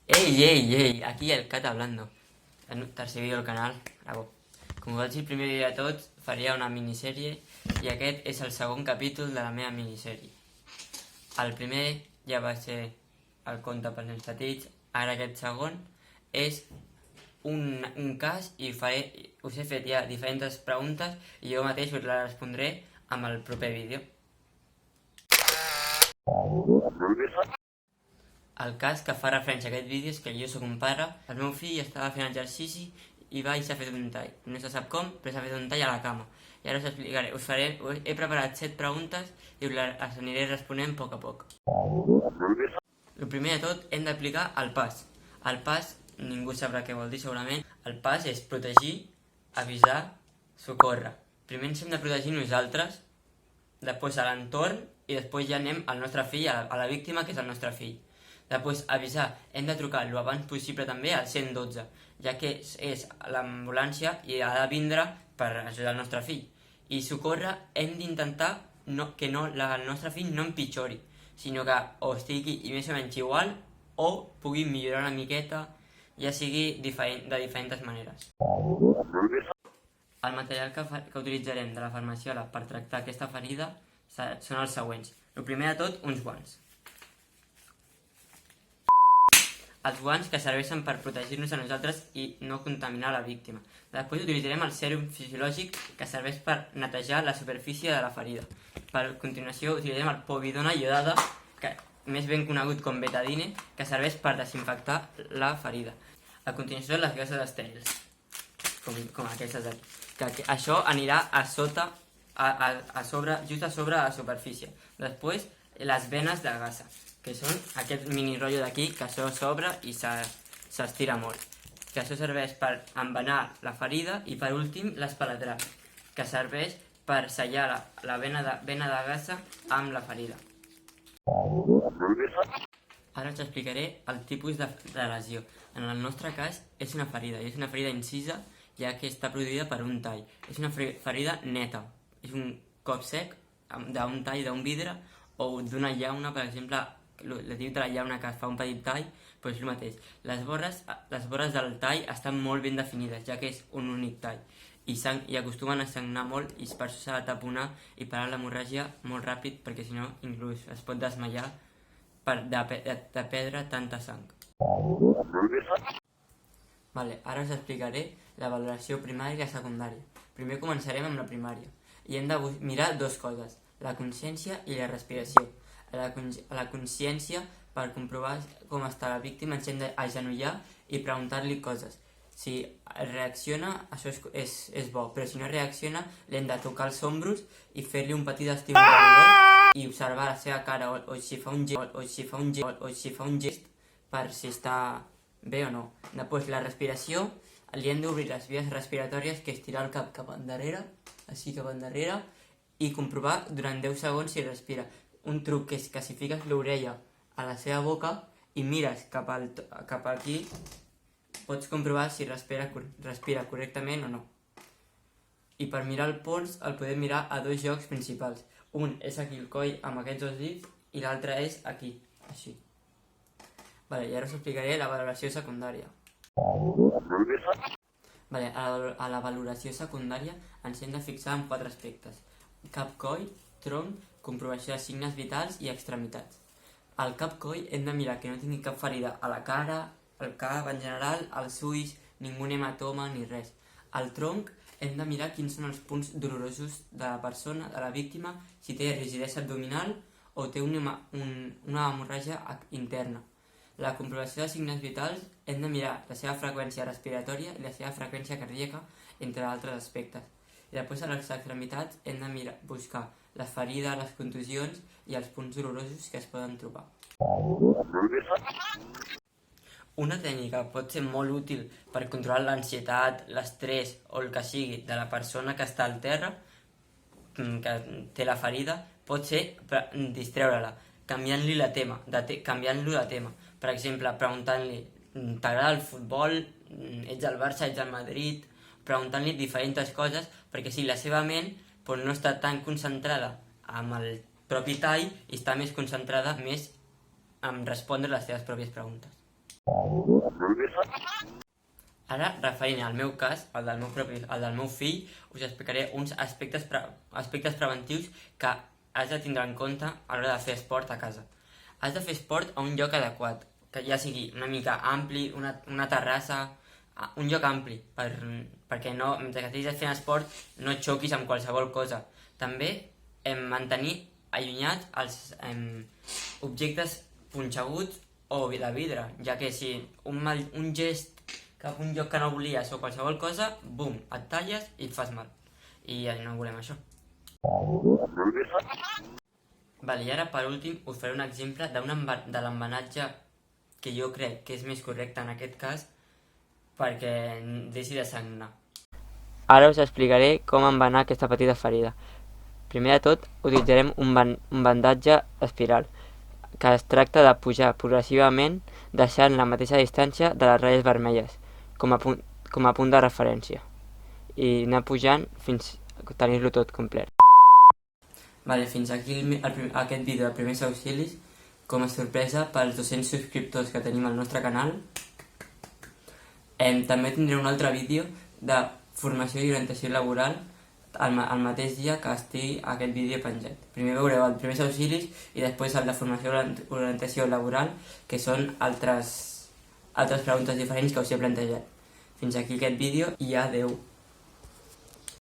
¡Ey, ey, ey! Aquí el Cat hablando. El tercer vídeo del canal. Bravo. Com vaig dir el primer vídeo de tots, faria una minissèrie i aquest és el segon capítol de la meva minissèrie. El primer ja va ser el conte pels nens petits, ara aquest segon és un cas i us he fet ja diferents preguntes i jo mateix us les respondré amb el proper vídeo. El cas que fa referència a aquest vídeo és que jo sóc un pare, el meu fill estava fent exercici i va i s'ha fet un tall. No se sap com, però s'ha fet un tall a la cama. I ara us explicaré, he preparat 7 preguntes i us les aniré responent a poc a poc. El primer de tot hem d'aplicar el pas. El pas, ningú sabrà què vol dir segurament. El pas és protegir, avisar, socórrer. Primer ens hem de protegir nosaltres, després a l'entorn i després ja anem al nostre fill, a la víctima que és el nostre fill. Després avisar, hem de trucar el abans possible també al 112, ja que és l'ambulància i ha de vindre per ajudar el nostre fill. I socórrer, hem d'intentar que el nostre fill no empitjori, sinó que o estigui més o menys igual o pugui millorar una miqueta, ja sigui de diferents maneres. El material que utilitzarem de la farmaciola per tractar aquesta ferida són els següents. El primer de tot, uns guants. Els guants que serveixen per protegir-nos a nosaltres i no contaminar la víctima. Després utilitzarem el sèrum fisiològic que serveix per netejar la superfície de la ferida. Per continuació utilitzarem el povidona iodada, més ben conegut com betadine, que serveix per desinfectar la ferida. A continuació les gases estèrils, com aquestes d'aquí. Això anirà a sota, just a sobre la superfície. Després les venes de gasa, que són aquest mini rotllo d'aquí, que això s'obre i s'estira molt. Que això serveix per envenar la ferida i per últim l'esparadrap, que serveix per sellar la vena de gasa amb la ferida. Ara us explicaré el tipus de lesió. En el nostre cas és una ferida, i és una ferida incisa, ja que està produïda per un tall. És una ferida neta, és un cop sec d'un tall d'un vidre o d'una llauna, per exemple, el tipus de la llauna que fa un petit tall, però és el mateix. Les vores del tall estan molt ben definides, ja que és un únic tall, i acostumen a sagnar molt, i per això s'ha de taponar i parar l'hemorràgia molt ràpid, perquè si no inclús es pot desmaiar de perdre tanta sang. Ara us explicaré la valoració primària i secundària. Primer començarem amb la primària, i hem de mirar dues coses, la consciència i la respiració. A la consciència, per comprovar com està la víctima, ens hem d'agenollar i preguntar-li coses. Si reacciona, això és bo, però si no reacciona, l'hem de tocar els ombros i fer-li un petit estimulador i observar la seva cara, o si fa un gest per si està bé o no. Després, la respiració, li hem d'obrir les vies respiratòries, que és tirar el cap cap endarrere, així cap endarrere, i comprovar durant 10 segons si respira. Un truc és que si fiques l'orella a la seva boca i mires cap aquí, pots comprovar si respira correctament o no. I per mirar el pols el podem mirar a dos llocs principals. Un és aquí el coll amb aquests dos dits i l'altre és aquí, així. I ara us explicaré la valoració secundària. A la valoració secundària ens hem de fixar en 4 aspectes: cap coll, tronc, comprovació de signes vitals i extremitats. Al cap coll hem de mirar que no tingui cap ferida a la cara, al cap en general, als ulls, ningú hematoma ni res. Al tronc hem de mirar quins són els punts dolorosos de la persona, de la víctima, si té rigidesa abdominal o té una hemorràgia interna. La comprovació de signes vitals hem de mirar la seva freqüència respiratòria i la seva freqüència cardíaca, entre altres aspectes. I després a les extremitats hem de buscar les ferides, les contusions i els punts dolorosos que es poden trobar. Una tècnica pot ser molt útil per controlar l'ansietat, l'estrès o el que sigui de la persona que està al terra, que té la ferida, pot ser distreure-la, canviant-lo de tema. Per exemple, preguntant-li, t'agrada el futbol, ets al Barça, ets al Madrid, preguntant-li diferents coses, perquè si la seva ment no està tan concentrada amb el propi tall i està més concentrada en respondre les seves pròpies preguntes. Ara, referint al meu cas, el del meu fill, us explicaré uns aspectes preventius que has de tindre en compte a l'hora de fer esport a casa. Has de fer esport a un lloc adequat, que ja sigui una mica ampli, una terrassa, un lloc ampli, perquè no, mentre que estiguis fent esport no et xoquis amb qualsevol cosa. També mantenir allunyats els objectes punxeguts o de vidre, ja que si un gest cap a un lloc que no volies o qualsevol cosa, bum, et talles i et fas mal. I no volem això. Vale, i ara per últim us faré un exemple de l'embenatge que jo crec que és més correcte en aquest cas perquè deixi de sagnar. Ara us explicaré com embenar aquesta petita ferida. Primer de tot, utilitzarem un bandatge espiral, que es tracta de pujar progressivament deixant la mateixa distància de les ratlles vermelles com a punt de referència i anar pujant fins a tenir-lo tot complet. Vale, fins aquí aquest vídeo de primers auxilis. Com a sorpresa, pels 200 subscriptors que tenim al nostre canal, també tindré un altre vídeo de formació i orientació laboral el mateix dia que estigui aquest vídeo penjat. Primer veureu els primers auxilis i després el de formació i orientació laboral, que són altres preguntes diferents que us he plantejat. Fins aquí aquest vídeo i adeu.